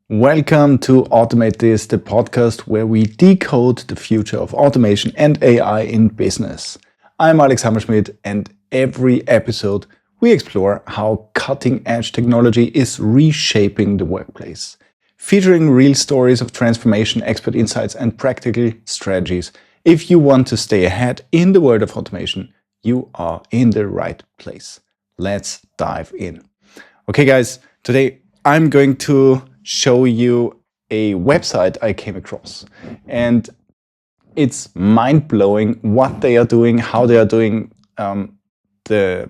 Welcome to Automate This, the podcast where we decode the future of automation and AI in business. I'm Alex Hammerschmidt, and every episode we explore how cutting-edge technology is reshaping the workplace, featuring real stories of transformation, expert insights, and practical strategies. If you want to stay ahead in the world of automation, you are in the right place. Let's dive in. Okay, guys, today I'm going to show you a website I came across, and it's mind-blowing what they are doing, how they are doing the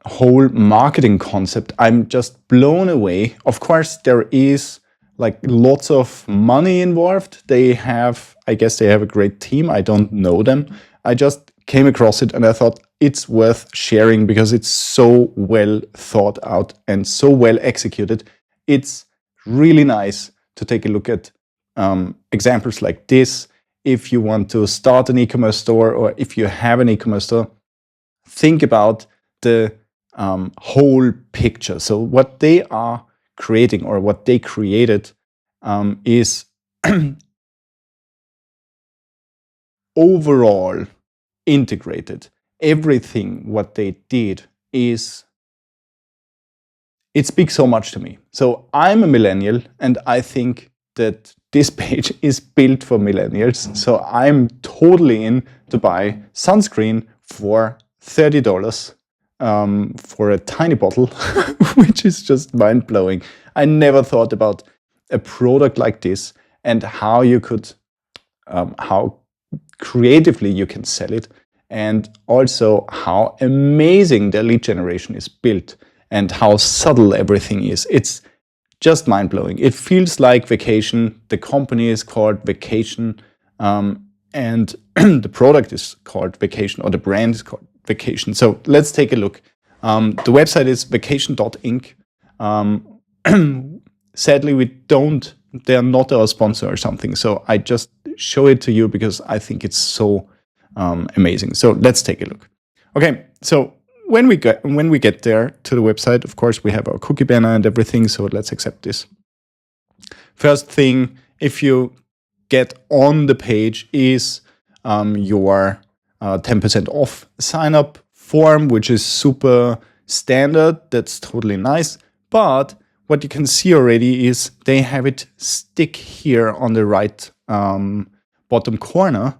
whole marketing concept. I'm just blown away. Of course, there is like lots of money involved. I guess they have a great team. I don't know them. I just came across it and I thought it's worth sharing because it's so well thought out and so well executed. It's really nice to take a look at examples like this. If you want to start an e-commerce store, or if you have an e-commerce store, think about the whole picture. So what they are creating, or what they created, is overall integrated. Everything what they did it speaks so much to me. So I'm a millennial, and I think that this page is built for millennials. So I'm totally in to buy sunscreen for $30 for a tiny bottle, which is just mind-blowing. I never thought about a product like this and how you could, how creatively you can sell it, and also how amazing the lead generation is built and how subtle everything is. It's just mind-blowing. It feels like Vacation. The company is called Vacation, and the product is called Vacation, or the brand is called Vacation. So let's take a look. The website is vacation.inc. Sadly, they are not our sponsor or something. So I just show it to you because I think it's so amazing. So let's take a look. Okay, so when we get there to the website, of course, we have our cookie banner and everything. So let's accept this. First thing, if you get on the page, is your 10% off sign-up form, which is super standard. That's totally nice. But what you can see already is they have it stick here on the right bottom corner,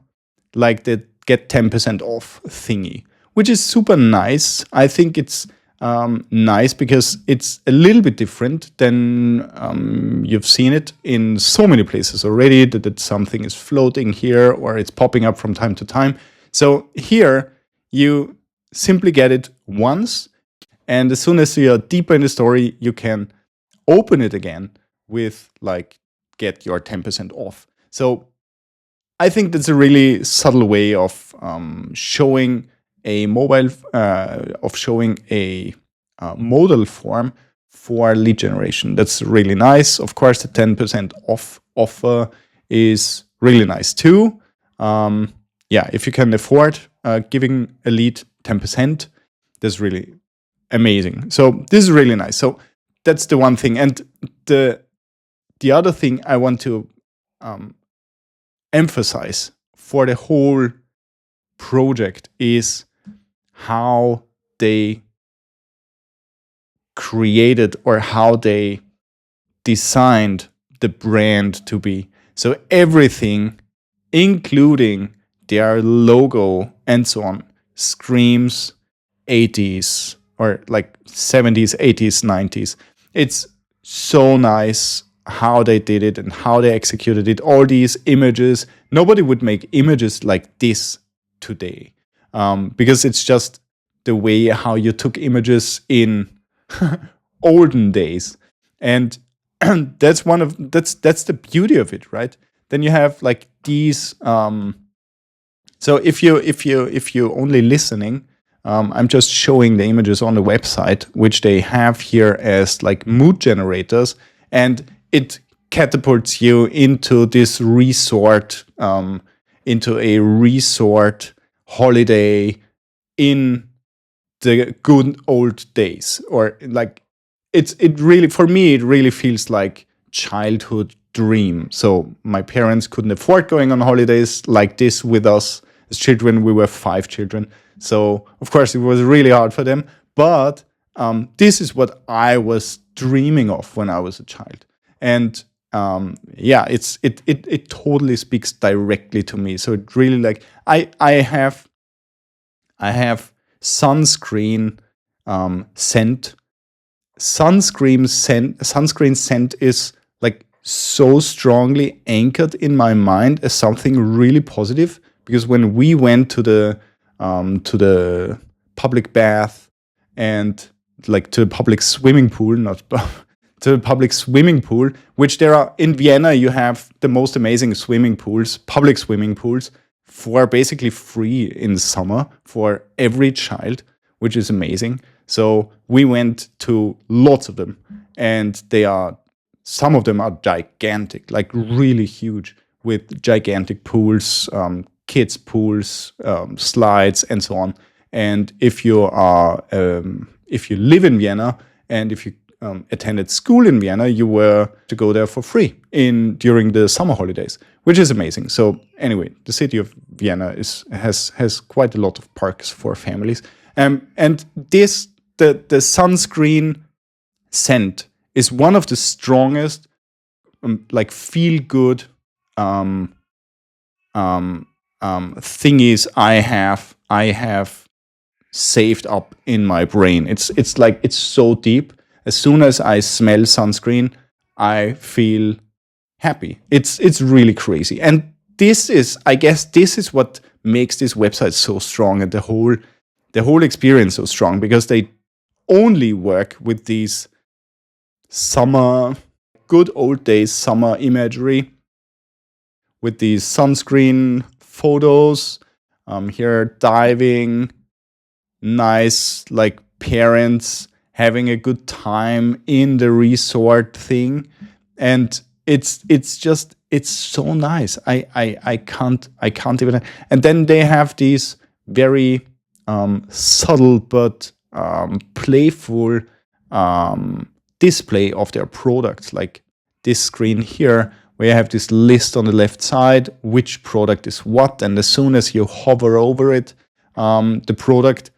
like the get 10% off thingy, which is super nice. I think it's nice because it's a little bit different than you've seen it in so many places already, that something is floating here or it's popping up from time to time. So here you simply get it once, and as soon as you're deeper in the story, you can open it again with like get your 10% off. So I think that's a really subtle way of showing a modal form for lead generation. That's really nice. Of course, the 10% off offer is really nice too. If you can afford giving a lead 10%, that's really amazing. So this is really nice. So that's the one thing. And the other thing I want to emphasize for the whole project is how they created, or how they designed the brand to be. So everything, including their logo and so on, screams 80s, or like 70s, 80s, 90s. It's so nice how they did it and how they executed it. All these images, nobody would make images like this today, because it's just the way how you took images in olden days. And that's the beauty of it, right? Then you have like these. So if you only listening, I'm just showing the images on the website, which they have here as like mood generators, and it catapults you into this resort, into a resort holiday in the good old days, or like it really, for me, it really feels like childhood dream. So my parents couldn't afford going on holidays like this with us as children. We were 5 children, so of course it was really hard for them. But this is what I was dreaming of when I was a child, and yeah, it totally speaks directly to me. So it really, like, I have sunscreen scent. Sunscreen scent is like so strongly anchored in my mind as something really positive, because when we went to the public bath and like to the public swimming pool, not to the public swimming pool, which there are in Vienna, you have the most amazing swimming pools, public swimming pools, for basically free in the summer for every child, which is amazing. So we went to lots of them, and some of them are gigantic, like really huge, with gigantic pools, kids pools, slides, and so on. And if you live in Vienna, and if you attended school in Vienna, you were to go there for free during the summer holidays, which is amazing. So anyway, the city of Vienna has quite a lot of parks for families, and the sunscreen scent is one of the strongest, like feel good thingies I have saved up in my brain. It's like, it's so deep. As soon as I smell sunscreen, I feel happy. It's really crazy. And I guess this is what makes this website so strong, and the whole experience so strong, because they only work with these good old days summer imagery, with these sunscreen photos. Here diving, nice, like parents having a good time in the resort thing, and it's so nice. I can't even. And then they have these very subtle but playful display of their products, like this screen here, where you have this list on the left side, which product is what, and as soon as you hover over it, the product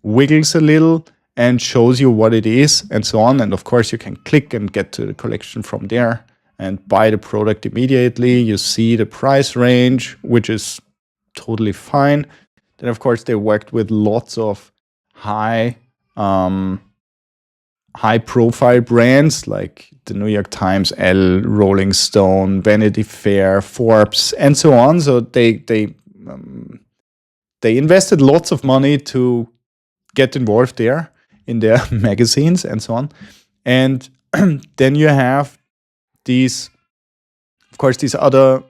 wiggles a little and shows you what it is, and so on. And of course, you can click and get to the collection from there and buy the product immediately. You see the price range, which is totally fine. Then, of course, they worked with lots of high-profile brands like the New York Times, Elle, Rolling Stone, Vanity Fair, Forbes, and so on. So they invested lots of money to get involved there in their magazines and so on. And then you have these other,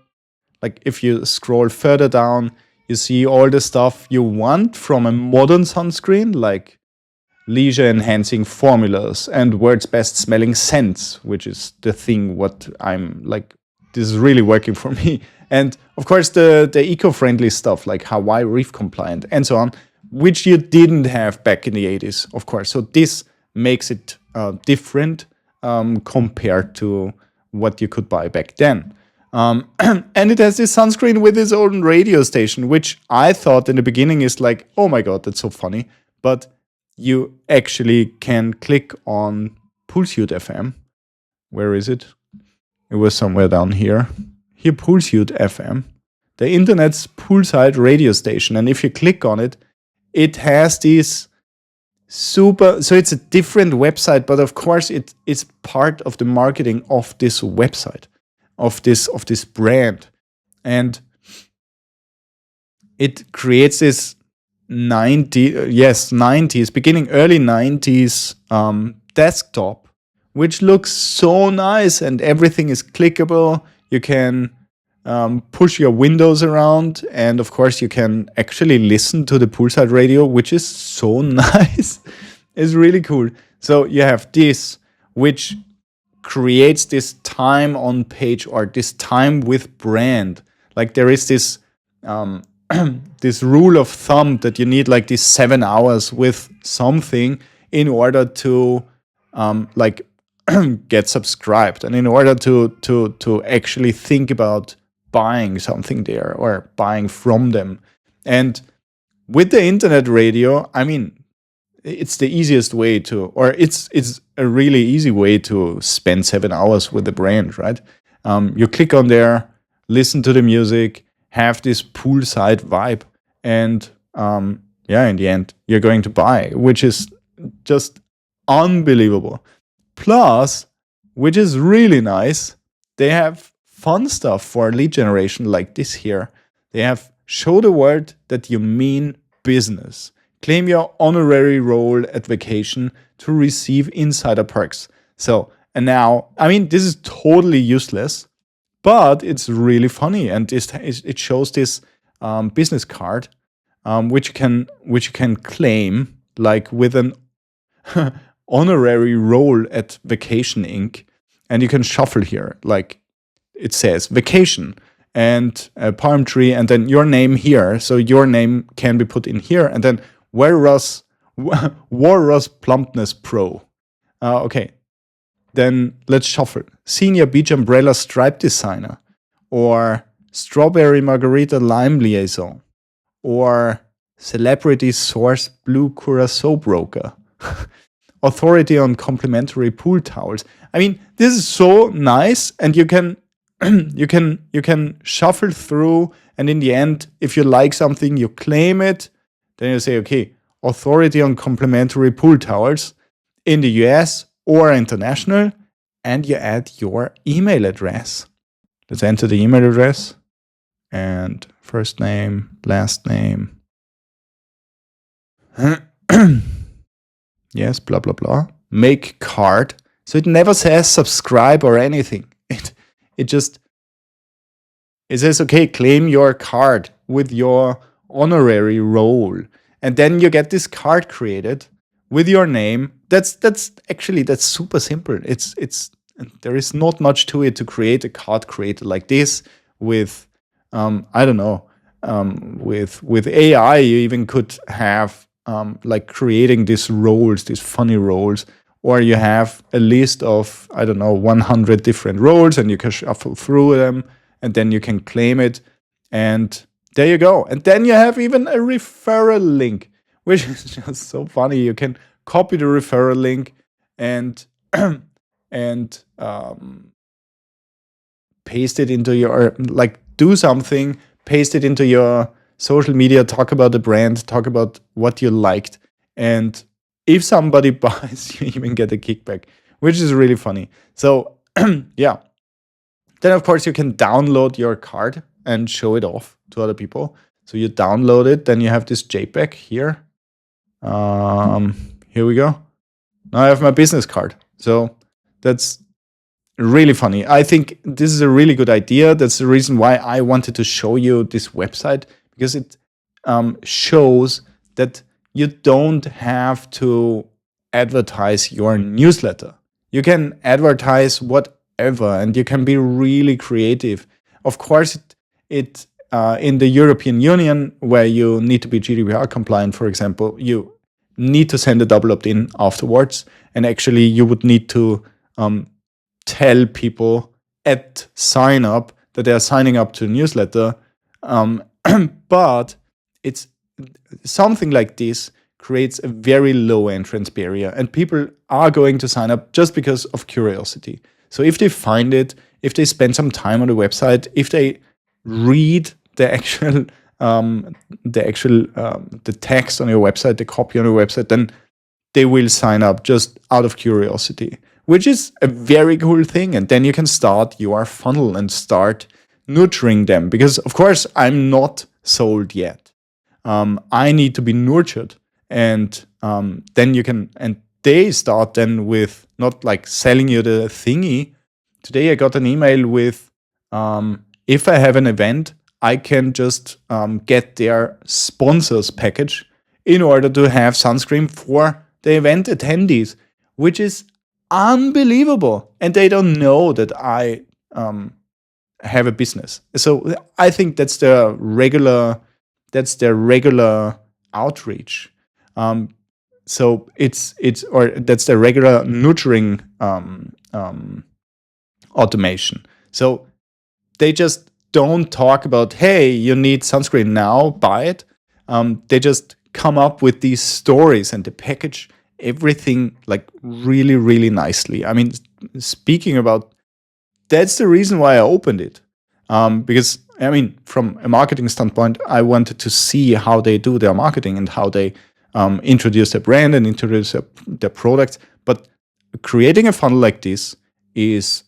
like if you scroll further down, you see all the stuff you want from a modern sunscreen, like leisure enhancing formulas and world's best smelling scents, which is the thing what I'm like, this is really working for me. And of course the eco-friendly stuff like Hawaii reef compliant and so on, which you didn't have back in the 80s, of course. So this makes it different compared to what you could buy back then. And it has this sunscreen with its own radio station, which I thought in the beginning is like, oh my God, that's so funny. But you actually can click on Poolside FM. Where is it? It was somewhere down here. Here, Poolside FM, the internet's poolside radio station. And if you click on it, it has these so it's a different website, but of course it's part of the marketing of this website, of this brand. And it creates this early 90s desktop, which looks so nice, and everything is clickable. You can push your windows around, and of course you can actually listen to the poolside radio, which is so nice. It's really cool. So you have this, which creates this time on page, or this time with brand. Like there is this this rule of thumb that you need like these 7 hours with something in order to like get subscribed, and in order to actually think about buying something there or buying from them. And with the internet radio, I mean, it's the easiest way to, or it's a really easy way to spend 7 hours with the brand, right? You click on there, listen to the music, have this poolside vibe, and in the end, you're going to buy, which is just unbelievable. Plus, which is really nice, they have fun stuff for lead generation like this here. They have show the world that you mean business. Claim your honorary role at vacation to receive insider perks. So, and now, I mean, this is totally useless, but it's really funny, and it shows this business card, which you can claim like with an honorary role at vacation.inc, and you can shuffle here. Like it says vacation and a palm tree, and then your name here. So your name can be put in here, and then Walrus Plumpness Pro. Okay, then let's shuffle. Senior Beach Umbrella Stripe Designer, or Strawberry Margarita Lime Liaison, or Celebrity Source Blue Curacao Broker. Authority on complimentary pool towels. I mean, this is so nice, and you can you can shuffle through, and in the end, if you like something, you claim it. Then you say, okay, authority on complimentary pool towels in the US or international, and you add your email address. Let's enter the email address, and first name, last name. Yes, blah, blah, blah. Make card. So it never says subscribe or anything. It says, okay, claim your card with your honorary role. And then you get this card created with your name. That's super simple. There is not much to it to create a card created like this with, I don't know, with AI, you even could have like creating these roles, these funny roles, or you have a list of, I don't know, 100 different roles, and you can shuffle through them, and then you can claim it, and there you go. And then you have even a referral link, which is just so funny. You can copy the referral link and paste it into your, like, do something, paste it into your social media, talk about the brand, talk about what you liked, and if somebody buys, you even get a kickback, which is really funny. So yeah, then of course you can download your card and show it off to other people. So you download it, then you have this JPEG here. Here we go. Now I have my business card. So that's really funny. I think this is a really good idea. That's the reason why I wanted to show you this website, because it shows that you don't have to advertise your newsletter. You can advertise whatever, and you can be really creative. Of course, it in the European Union, where you need to be GDPR compliant, for example, you need to send a double opt-in afterwards, and actually you would need to tell people at sign up that they are signing up to a newsletter. But it's something like this creates a very low entrance barrier, and people are going to sign up just because of curiosity. So if they find it, if they spend some time on the website, if they read the actual the text on your website, the copy on your website, then they will sign up just out of curiosity, which is a very cool thing. And then you can start your funnel and start nurturing them, because of course I'm not sold yet. I need to be nurtured, and then you can, and they start then with not like selling you the thingy. Today I got an email with, if I have an event, I can just get their sponsors package in order to have sunscreen for the event attendees, which is unbelievable. And they don't know that I have a business. So I think that's their regular outreach. So or that's the regular nurturing automation. So they just don't talk about, hey, you need sunscreen now, buy it. They just come up with these stories and they package everything like really, really nicely. I mean, speaking about, that's the reason why I opened it. Because, I mean, from a marketing standpoint, I wanted to see how they do their marketing and how they introduce their brand and introduce their products. But creating a funnel like this is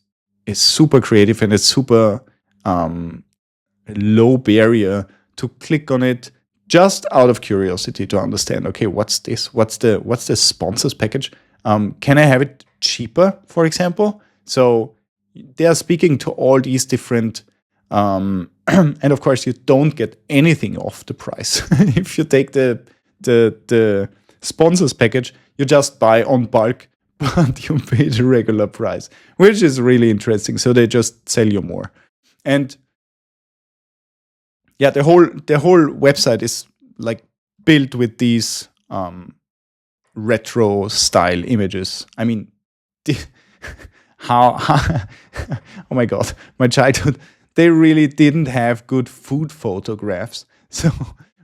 super creative, and it's super low barrier to click on it just out of curiosity to understand, okay, what's this? What's the sponsors package? Can I have it cheaper, for example? So they are speaking to all these different, and of course you don't get anything off the price. If you take the sponsors package, you just buy on bulk, but you pay the regular price, which is really interesting. So they just sell you more. And yeah, the whole website is like built with these retro style images. I mean, how oh my god, my childhood, they really didn't have good food photographs. So,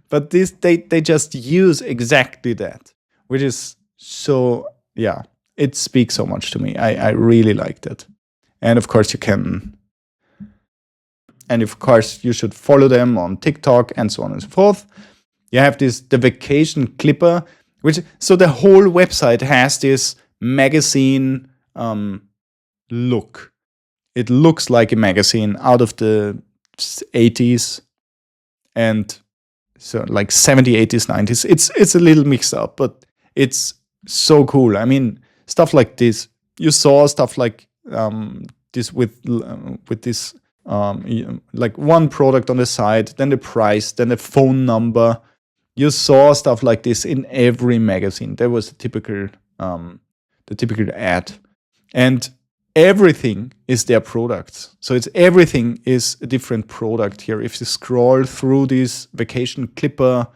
but this they just use exactly that, which is so, yeah, it speaks so much to me. I really like that. And of course you should follow them on TikTok and so on and so forth. You have the vacation clipper, so the whole website has this magazine look. It looks like a magazine out of the 80s and so like 70s, 80s, 90s. It's a little mixed up, but it's so cool. I mean, stuff like this. You saw stuff like this with this. Like one product on the side, then the price, then the phone number. You saw stuff like this in every magazine. That was the typical ad, and everything is their products. So everything is a different product here. If you scroll through these vacation clipper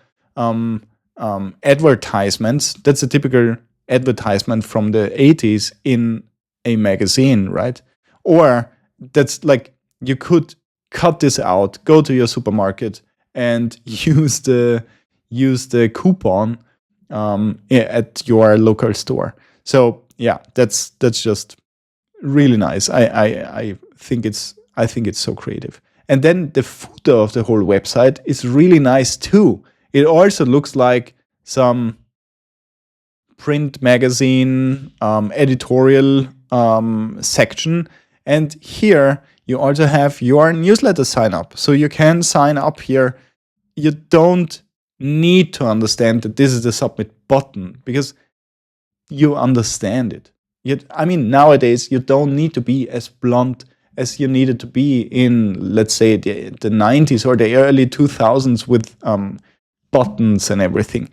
advertisements, that's a typical advertisement from the 80s in a magazine, right? Or that's like, you could cut this out, go to your supermarket, and use the coupon at your local store. So yeah, that's just really nice. I think it's so creative. And then the footer of the whole website is really nice too. It also looks like some print magazine editorial section. And here you also have your newsletter sign up. So you can sign up here. You don't need to understand that this is the submit button because you understand it. I mean, nowadays, you don't need to be as blunt as you needed to be in, let's say, the 90s or the early 2000s with buttons and everything.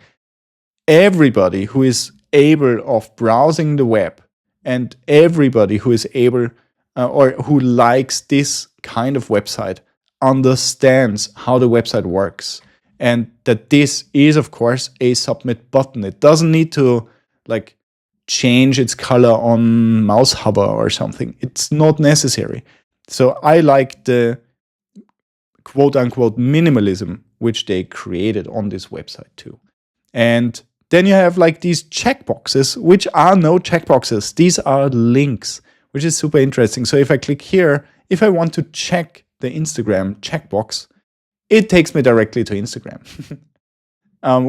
Everybody who is able of browsing the web and everybody who is able or who likes this kind of website understands how the website works. And that this is, of course, a submit button. It doesn't need to like change its color on mouse hover or something. It's not necessary. So I like the quote unquote minimalism which they created on this website too. And then you have like these checkboxes, which are no checkboxes. These are links, which is super interesting. So if I click here, if I want to check the Instagram checkbox, it takes me directly to Instagram,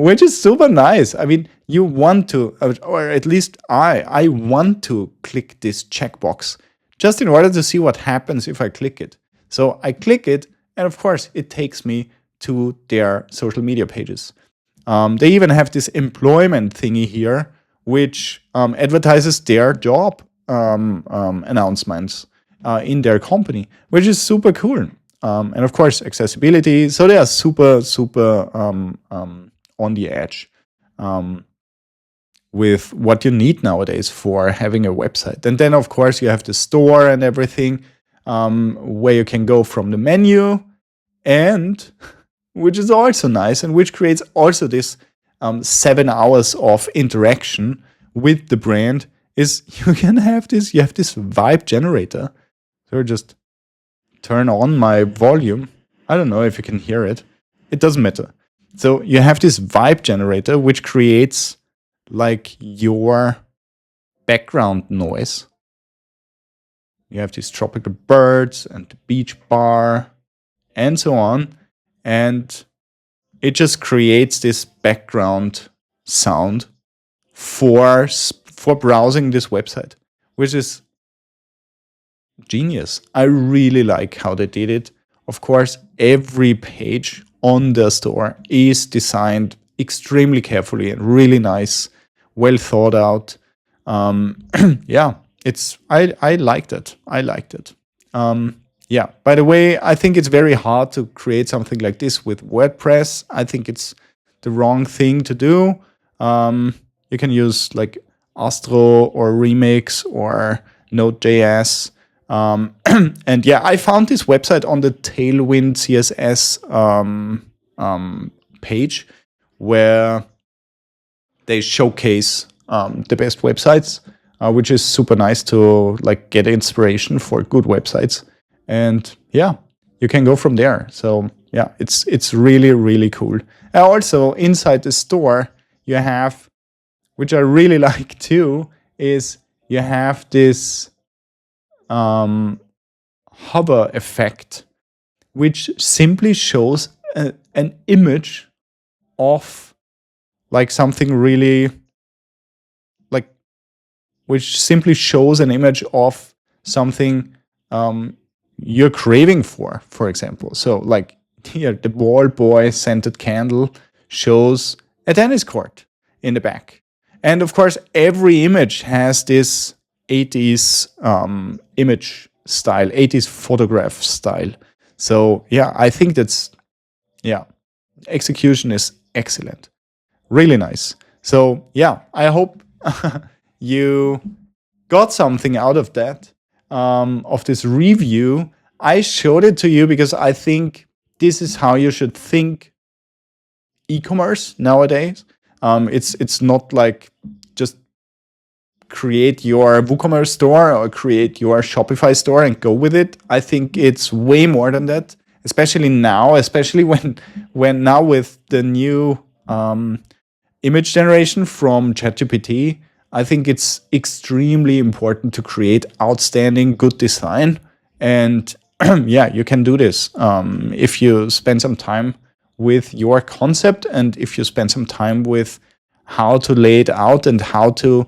which is super nice. I mean, you want to, or at least I want to click this checkbox just in order to see what happens if I click it. So I click it, and of course, it takes me to their social media pages. They even have this employment thingy here, which advertises their job announcements in their company, which is super cool. And of course, accessibility. So they are super, super on the edge with what you need nowadays for having a website. And then, of course, you have the store and everything where you can go from the menu, and which is also nice and which creates also this 7 hours of interaction with the brand is you have this vibe generator. So just turn on my volume. I don't know if you can hear it. It doesn't matter. So you have this vibe generator which creates like your background noise. You have these tropical birds and the beach bar and so on. And it just creates this background sound for browsing this website, which is genius. I really like how they did it. Of course, every page on the store is designed extremely carefully and really nice, well thought out. Yeah, I liked it. I liked it. Yeah, by the way, I think it's very hard to create something like this with WordPress. I think it's the wrong thing to do. You can use like Astro or Remix or Node.js. And yeah, I found this website on the Tailwind CSS page where they showcase the best websites, which is super nice to like get inspiration for good websites. And yeah, you can go from there. So yeah, it's really, really cool. And also inside the store, you have, which I really like too, is you have this hover effect, which simply shows an image of like something really like, which simply shows an image of something you're craving for example. So like here, the ball boy scented candle shows a tennis court in the back. And of course, every image has this 80s image style, 80s photograph style. So yeah, I think that's, yeah, execution is excellent. Really nice. So yeah, I hope you got something out of that, of this review. I showed it to you because I think this is how you should think e-commerce nowadays. It's not like just create your WooCommerce store or create your Shopify store and go with it. I think it's way more than that, especially now, especially when now with the new image generation from ChatGPT. I think it's extremely important to create outstanding, good design. And yeah, you can do this if you spend some time with your concept and if you spend some time with how to lay it out and how to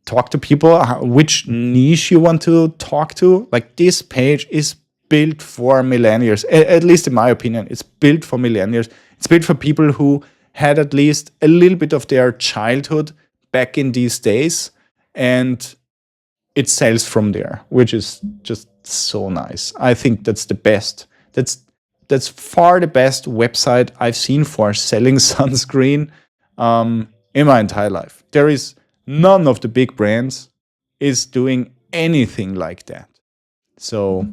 talk to people, which niche you want to talk to. Like this page is built for millennials, at least in my opinion. It's built for millennials. It's built for people who had at least a little bit of their childhood back in these days, and it sells from there, which is just so nice. I think that's the best. That's far the best website I've seen for selling sunscreen in my entire life. There is none of the big brands is doing anything like that. So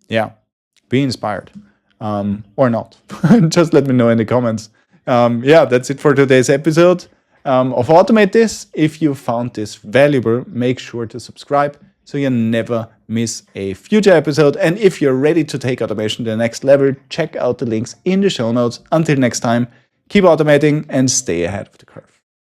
yeah, be inspired or not. Just let me know in the comments. Yeah, that's it for today's episode of Automate This. If you found this valuable, make sure to subscribe so you never miss a future episode. And if you're ready to take automation to the next level, check out the links in the show notes. Until next time, keep automating and stay ahead of the curve.